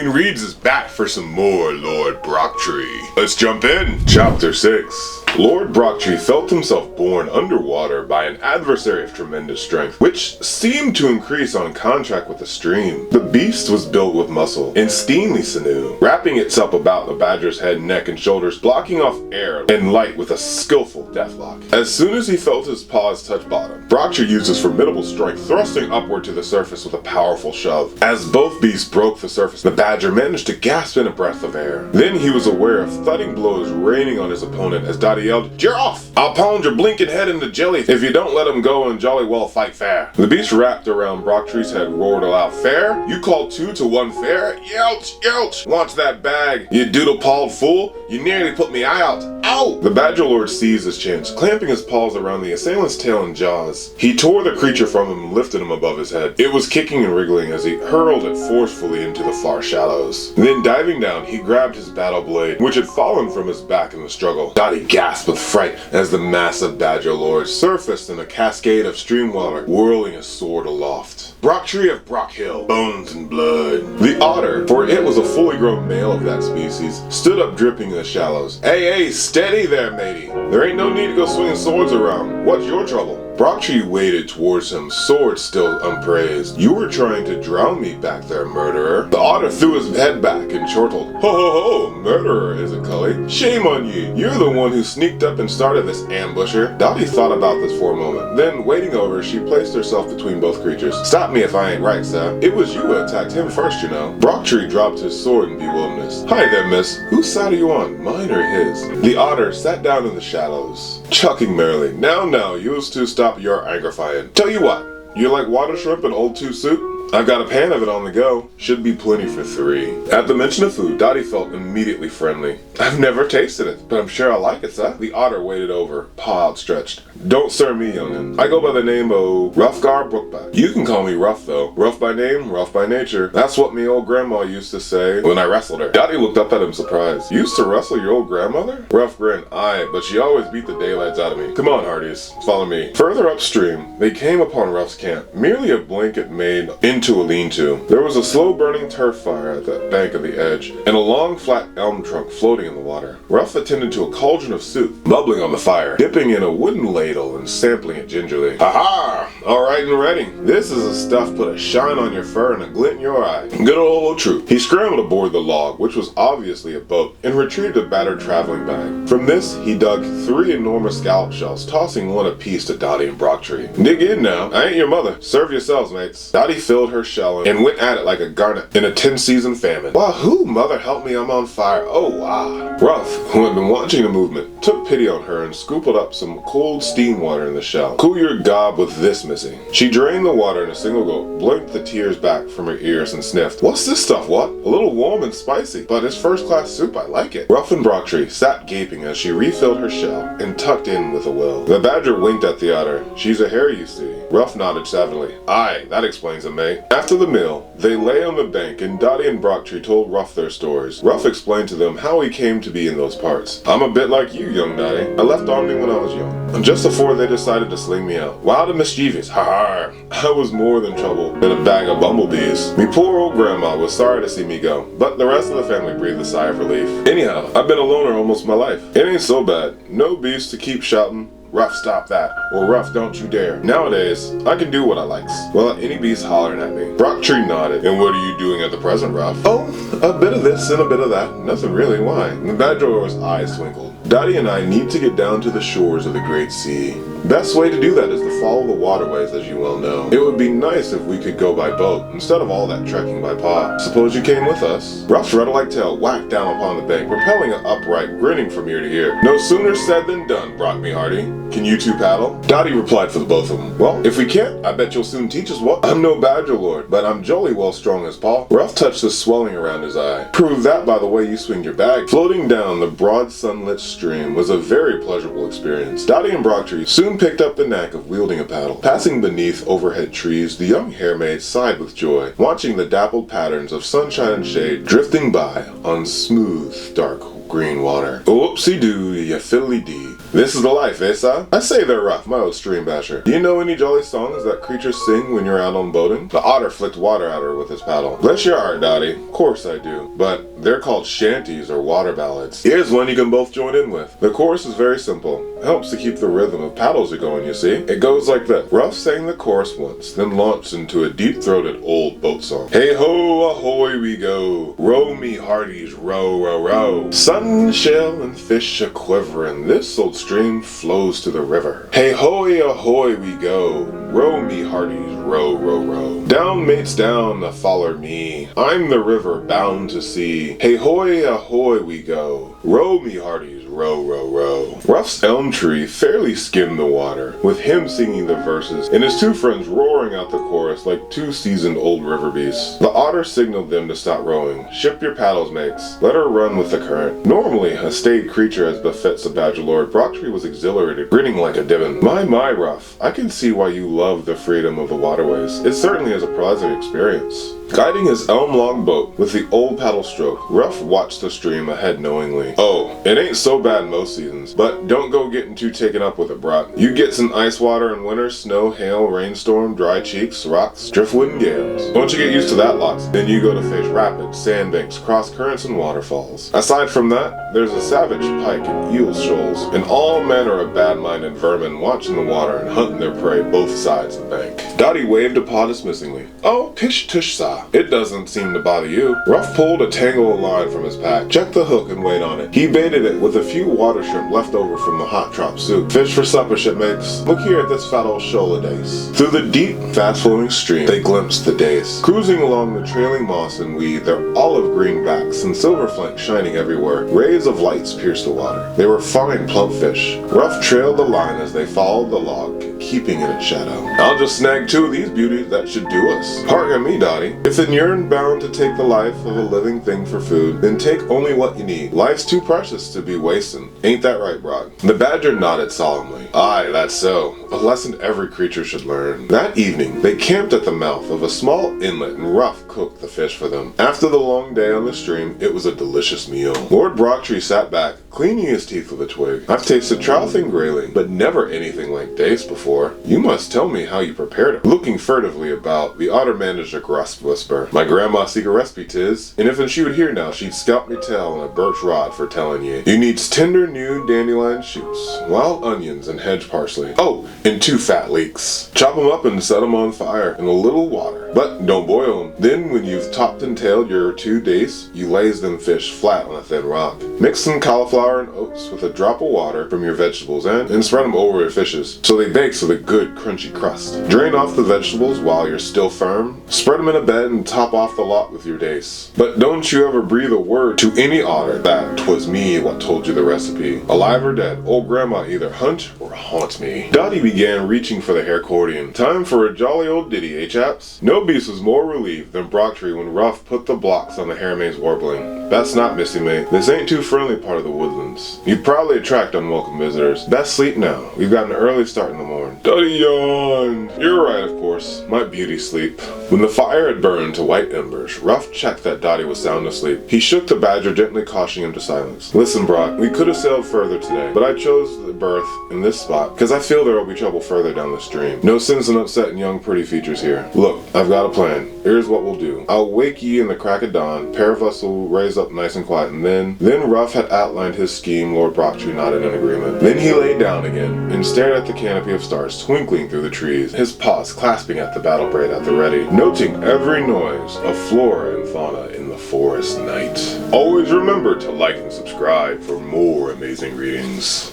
Captain Reeds is back for some more Lord Brocktree. Let's jump in. Chapter 6. Lord Brocktree felt himself borne underwater by an adversary of tremendous strength, which seemed to increase on contact with the stream. The beast was built with muscle and steamy sinew, wrapping itself about the badger's head, neck, and shoulders, blocking off air and light with a skillful deathlock. As soon as he felt his paws touch bottom, Brocktree used his formidable strength, thrusting upward to the surface with a powerful shove. As both beasts broke the surface, the badger managed to gasp in a breath of air. Then he was aware of thudding blows raining on his opponent as Dottie yelled, "You're off! I'll pound your blinking head into jelly if you don't let him go and jolly well fight fair." The beast wrapped around Brocktree's head roared aloud, "Fair? You call 2 to 1 fair? Yelch, yelch! Watch that bag, you doodle-pawed fool! You nearly put me out! Ow!" The badger lord seized his chance, clamping his paws around the assailant's tail and jaws. He tore the creature from him and lifted him above his head. It was kicking and wriggling as he hurled it forcefully into the far shallows. Then diving down, he grabbed his battle blade, which had fallen from his back in the struggle. Dottie gasped with fright as the massive badger lord surfaced in a cascade of stream water, whirling his sword aloft. Brocktree of Brockhill, bones and blood. The otter, for it was a fully grown male of that species, stood up dripping in the shallows. Hey, steady there, matey. There ain't no need to go swinging swords around. What's your trouble? Brocktree waded towards him, sword still unpraised. You were trying to drown me back there, murderer. The otter threw his head back and chortled. Ho ho ho, murderer is it, Cully? Shame on ye. You're the one who sneaked up and started this ambusher. Dottie thought about this for a moment. Then, wading over, she placed herself between both creatures. Stop me if I ain't right, sir. It was you who attacked him first, you know. Brocktree dropped his sword in bewilderment. Hi there, miss. Whose side are you on, mine or his? The otter sat down in the shallows, chuckling merrily. Now, used to stop your angrifying. Tell you what, you like water shrimp and old 2 soup? I've got a pan of it on the go. Should be plenty for 3. At the mention of food, Dottie felt immediately friendly. I've never tasted it, but I'm sure I'll like it, sir. The otter waded over, paw outstretched. Don't sir me, young'un. I go by the name of Roughgar Brookback. You can call me Rough, though. Rough by name, rough by nature. That's what me old grandma used to say when I wrestled her. Dottie looked up at him surprised. You used to wrestle your old grandmother? Rough grinned. Aye, but she always beat the daylights out of me. Come on, hearties. Follow me. Further upstream, they came upon Rough's camp, merely a blanket made into a lean-to. There was a slow-burning turf fire at the bank of the edge, and a long, flat elm trunk floating in the water. Rough attended to a cauldron of soup, bubbling on the fire, dipping in a wooden ladle and sampling it gingerly. Ha-ha! All right and ready. This is the stuff put a shine on your fur and a glint in your eye. Good old truth. He scrambled aboard the log, which was obviously a boat, and retrieved a battered traveling bag. From this, he dug 3 enormous scallop shells, tossing one apiece to Dottie and Brocktree. Dig in now. I ain't your mother. Serve yourselves, mates. Dottie filled her shell and went at it like a garnet in a 10-season famine. Wahoo, mother help me, I'm on fire. Oh, wow. Rough, who had been watching the movement, took pity on her and scooped up some cold steam water in the shell. Cool your gob with this, missy. She drained the water in a single gulp, blinked the tears back from her ears and sniffed. What's this stuff, what? A little warm and spicy, but it's first-class soup, I like it. Rough and Brocktree sat gaping as she refilled her shell and tucked in with a will. The badger winked at the otter. She's a hare, you see. Rough nodded savagely. Aye, that explains it, mate. After the meal, they lay on the bank and Dottie and Brocktree told Rough their stories. Rough explained to them how he came to be in those parts. I'm a bit like you, young Dottie. I left Army when I was young, just before they decided to sling me out. Wild and mischievous, ha-ha. I was more than trouble than a bag of bumblebees. Me poor old grandma was sorry to see me go, but the rest of the family breathed a sigh of relief. Anyhow, I've been a loner almost my life. It ain't so bad. No beast to keep shouting, Rough, stop that, or Rough, don't you dare. Nowadays, I can do what I likes. Well, any beast hollering at me. Brocktree nodded. And what are you doing at the present, Rough? Oh, a bit of this and a bit of that. Nothing really, why? The badger's eyes twinkled. Dottie and I need to get down to the shores of the Great Sea. Best way to do that is to follow the waterways, as you well know. It would be nice if we could go by boat, instead of all that trekking by paw. Suppose you came with us? Rough's rudder-like tail whacked down upon the bank, propelling it upright, grinning from ear to ear. No sooner said than done, Brock me hearty. Can you 2 paddle? Dottie replied for the both of them. Well, if we can't, I bet you'll soon teach us what. I'm no badger lord, but I'm jolly well strong as Paul. Rough touched the swelling around his eye. Prove that by the way you swing your bag. Floating down the broad sunlit stream was a very pleasurable experience. Dottie and Brocktree soon picked up the knack of wielding a paddle. Passing beneath overhead trees, the young hairmaid sighed with joy, watching the dappled patterns of sunshine and shade drifting by on smooth, dark green water. Whoopsie-doo, ya fiddly-dee. This is the life, eh, sir? I say there, Ruff, my old stream basher. Do you know any jolly songs that creatures sing when you're out on boating? The otter flicked water at her with his paddle. Bless your heart, Dottie. Of course I do. But they're called shanties or water ballads. Here's one you can both join in with. The chorus is very simple. It helps to keep the rhythm of paddles going, you see. It goes like this. Ruff sang the chorus once, then launched into a deep-throated old boat song. Hey ho, ahoy we go. Row me hearties, row, row, row. Sun, shell, and fish a-quivering. This old stream flows to the river. Hey hoy, ahoy we go. Row me hearties, row, row, row. Down, mates, down, foller me. I'm the river bound to sea. Hey hoy, ahoy we go. Row me hearties, row, row, row. Ruff's elm tree fairly skimmed the water, with him singing the verses, and his two friends roaring out the chorus like two seasoned old river beasts. The otter signaled them to stop rowing. Ship your paddles, mates. Let her run with the current. Normally a staid creature as befits a badger lord, Brocktree was exhilarated, grinning like a dibbon. My, Ruff, I can see why you love the freedom of the waterways. It certainly is a pleasant experience. Guiding his elm log boat with the old paddle stroke, Ruff watched the stream ahead knowingly. Oh, it ain't so bad most seasons, but don't go getting too taken up with it, Brock. You get some ice water in winter, snow, hail, rainstorm, dry cheeks, rocks, driftwood, and gales. Once you get used to that lots, then you go to fish rapids, sandbanks, cross currents, and waterfalls. Aside from that, there's a savage pike and eel shoals, and all manner of bad-minded vermin watching the water and hunting their prey both sides of the bank. Dottie waved a paw dismissingly. Oh, pish tush sa. It doesn't seem to bother you. Ruff pulled a tangle of line from his pack, checked the hook, and weighed on it. He baited it with a few water shrimp left over from the hot chop soup. Fish for supper, shipmates. Look here at this fat old shoal of dace. Through the deep, fast-flowing stream, they glimpsed the dace. Cruising along the trailing moss and weed, their olive-green backs and silver flanks shining everywhere. Rays of lights pierced the water. They were fine, plump fish. Ruff trailed the line as they followed the log, keeping in its shadow. I'll just snag two of these beauties, that should do us. Pardon me, Dottie. If then you're bound to take the life of a living thing for food, then take only what you need. Life's too precious to be wasting. Ain't that right, Brock? The badger nodded solemnly. Aye, that's so. A lesson every creature should learn. That evening, they camped at the mouth of a small inlet and Ruff cooked the fish for them. After the long day on the stream, it was a delicious meal. Lord Brocktree sat back, cleaning his teeth with a twig. I've tasted trout and grayling, but never anything like dace before. You must tell me how you prepared it. Looking furtively about, the otter managed a grasp whisper. My grandma secret recipe, 'tis. And if she would hear now, she'd scalp me tail on a birch rod for telling ye. You needs tender new dandelion shoots, wild onions, and hedge parsley. Oh, and 2 fat leeks. Chop 'em up and set 'em on fire in a little water. But don't boil 'em. Then when you've topped and tailed your 2 dace, you lays them fish flat on a thin rock. Mix some cauliflower and oats with a drop of water from your vegetables and spread them over your fishes so they bake with a good crunchy crust. Drain off the vegetables while you're still firm. Spread them in a bed and top off the lot with your dace. But don't you ever breathe a word to any otter that 'twas me what told you the recipe. Alive or dead, old grandma either hunt or haunt me. Dottie began reaching for the hair accordion. Time for a jolly old ditty, eh chaps? No beast was more relieved than Brocktree when Ruff put the blocks on the hairmaid's warbling. That's not, missy mate. This ain't too friendly part of the woodlands. You'd probably attract unwelcome visitors. Best sleep now. We've got an early start in the morning. Dottie yawned. You're right, of course. My beauty sleep. When the fire had burned to white embers, Ruff checked that Dottie was sound asleep. He shook the badger, gently cautioning him to silence. Listen, Brock, we could have sailed further today, but I chose the berth in this spot because I feel there will be trouble further down the stream. No sense in upsetting young pretty features here. Look, I've got a plan. Here's what we'll do. I'll wake ye in the crack of dawn, pair of us will raise up nice and quiet, and then Ruff had outlined his scheme. Lord Brocktree nodded in agreement. Then he lay down again and stared at the canopy of stars twinkling through the trees, his paws clasping at the battle braid at the ready, noting every noise of flora and fauna in the forest night. Always remember to like and subscribe for more amazing readings.